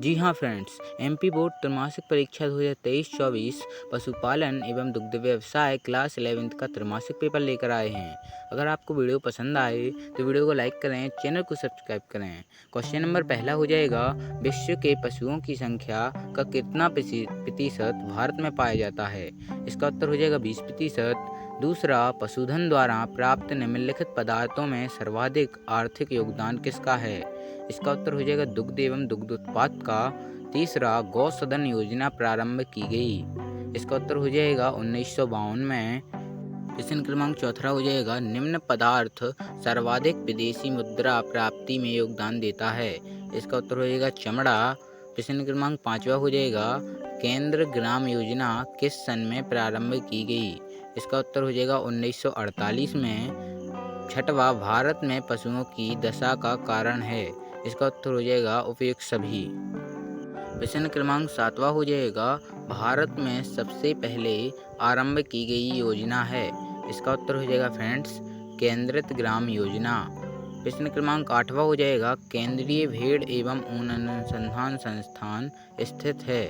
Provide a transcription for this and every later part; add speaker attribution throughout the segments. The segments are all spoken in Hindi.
Speaker 1: जी हाँ फ्रेंड्स, एमपी बोर्ड त्रैमासिक परीक्षा 2023-24 पशुपालन एवं दुग्ध व्यवसाय क्लास 11th का त्रैमासिक पेपर लेकर आए हैं। अगर आपको वीडियो पसंद आए तो वीडियो को लाइक करें, चैनल को सब्सक्राइब करें। क्वेश्चन नंबर पहला हो जाएगा, विश्व के पशुओं की संख्या का कितना प्रतिशत भारत में पाया जाता है? इसका उत्तर हो जाएगा 20%। दूसरा, पशुधन द्वारा प्राप्त निम्नलिखित पदार्थों में सर्वाधिक आर्थिक योगदान किसका है? इसका उत्तर हो जाएगा दुग्ध एवं दुग्ध उत्पाद का। तीसरा, गौ सदन योजना प्रारंभ की गई। इसका उत्तर हो जाएगा 1952 में। प्रश्न क्रमांक चौथा हो जाएगा, निम्न पदार्थ सर्वाधिक विदेशी मुद्रा प्राप्ति में योगदान देता है। इसका उत्तर हो जाएगा चमड़ा। प्रश्न क्रमांक पाँचवा हो जाएगा, केंद्र ग्राम योजना किस सन में प्रारंभ की गई? इसका उत्तर हो जाएगा 1948 में। छठवा, भारत में पशुओं की दशा का कारण है। इसका उत्तर हो जाएगा उपयुक्त सभी। प्रश्न क्रमांक सातवां हो जाएगा, भारत में सबसे पहले आरंभ की गई योजना है। इसका उत्तर हो जाएगा फ्रेंड्स केंद्रित ग्राम योजना। प्रश्न क्रमांक आठवां हो जाएगा, केंद्रीय भेड़ एवं ऊन अनुसंधान संस्थान स्थित है।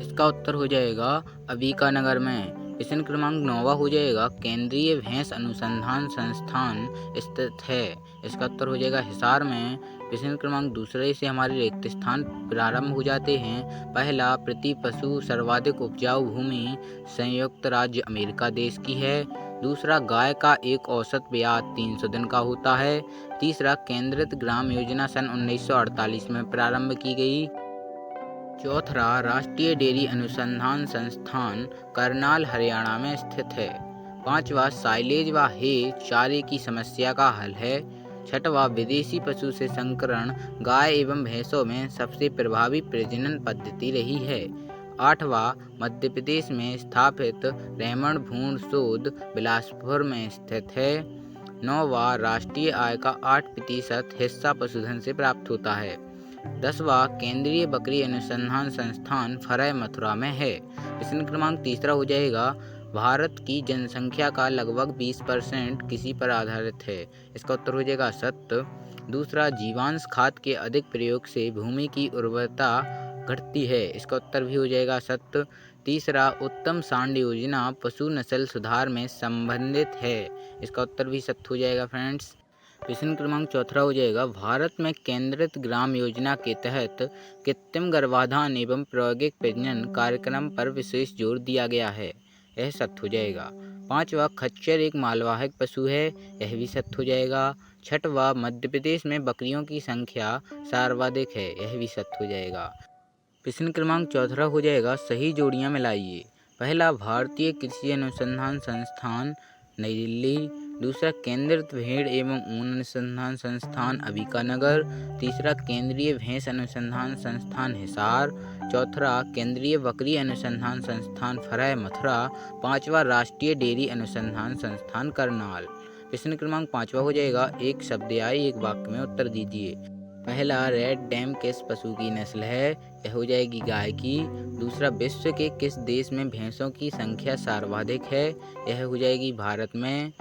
Speaker 1: इसका उत्तर हो जाएगा अंबिकानगर में। प्रश्न क्रमांक 9वां हो जाएगा, केंद्रीय भैंस अनुसंधान संस्थान स्थित है। इसका उत्तर हो जाएगा हिसार में। प्रश्न क्रमांक दूसरे से हमारे रिक्त स्थान प्रारंभ हो जाते हैं। पहला, प्रति पशु सर्वाधिक उपजाऊ भूमि संयुक्त राज्य अमेरिका देश की है। दूसरा, गाय का एक औसत ब्याज 300 दिन का होता है। तीसरा, केंद्रित ग्राम योजना सन 1948 में प्रारंभ की गई। चौथा, राष्ट्रीय डेयरी अनुसंधान संस्थान करनाल हरियाणा में स्थित है। पांचवा, साइलेज व हे चारे की समस्या का हल है। छठवा, विदेशी पशु से संकरण गाय एवं भैंसों में सबसे प्रभावी प्रजनन पद्धति रही है। आठवां, मध्य प्रदेश में स्थापित रेमंड भ्रूण शोध बिलासपुर में स्थित है। नौवां, राष्ट्रीय आय का 8% हिस्सा पशुधन से प्राप्त होता है। 10वां, केंद्रीय बकरी अनुसंधान संस्थान फरय मथुरा में है। प्रश्न क्रमांक तीसरा हो जाएगा, भारत की जनसंख्या का लगभग 20% किसी पर आधारित है। इसका उत्तर हो जाएगा सत्य। दूसरा, जीवांश खाद के अधिक प्रयोग से भूमि की उर्वरता घटती है। इसका उत्तर भी हो जाएगा सत्य। तीसरा, उत्तम सांड योजना पशु नस्ल सुधार में संबंधित है। इसका उत्तर भी सत्य हो जाएगा फ्रेंड्स। प्रश्न क्रमांक चौथा हो जाएगा, भारत में केंद्रित ग्राम योजना के तहत कृत्रिम गर्भाधान एवं प्रायोगिक प्रजनन कार्यक्रम पर विशेष जोर दिया गया है। यह सत्य हो जाएगा। पांचवा, खच्चर एक मालवाहक पशु है। यह भी सत्य हो जाएगा। छठवा, मध्य प्रदेश में बकरियों की संख्या सर्वाधिक है। यह भी सत्य हो जाएगा। प्रश्न क्रमांक चौथा हो जाएगा, सही जोड़ियां मिलाइए। पहला, भारतीय कृषि अनुसंधान संस्थान नई दिल्ली। दूसरा, केंद्रित भेड़ एवं ऊन अनुसंधान संस्थान अंबिकानगर। तीसरा, केंद्रीय भैंस अनुसंधान संस्थान हिसार। चौथा, केंद्रीय बकरी अनुसंधान संस्थान फरय मथुरा। पांचवा, राष्ट्रीय डेयरी अनुसंधान संस्थान करनाल। प्रश्न क्रमांक पांचवा हो जाएगा, एक शब्द या एक वाक्य में उत्तर दीजिए। पहला, रेड डैम किस पशु की नस्ल है? यह हो जाएगी गाय की। दूसरा, विश्व के किस देश में भैंसों की संख्या सर्वाधिक है? यह हो जाएगी भारत में।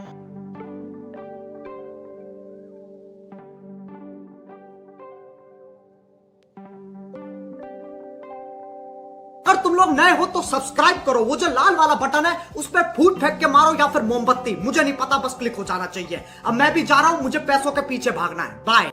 Speaker 2: अगर तुम लोग नए हो तो सब्सक्राइब करो, वो जो लाल वाला बटन है उस पर फूट फेंक के मारो या फिर मोमबत्ती, मुझे नहीं पता, बस क्लिक हो जाना चाहिए। अब मैं भी जा रहा हूं, मुझे पैसों के पीछे भागना है। बाय।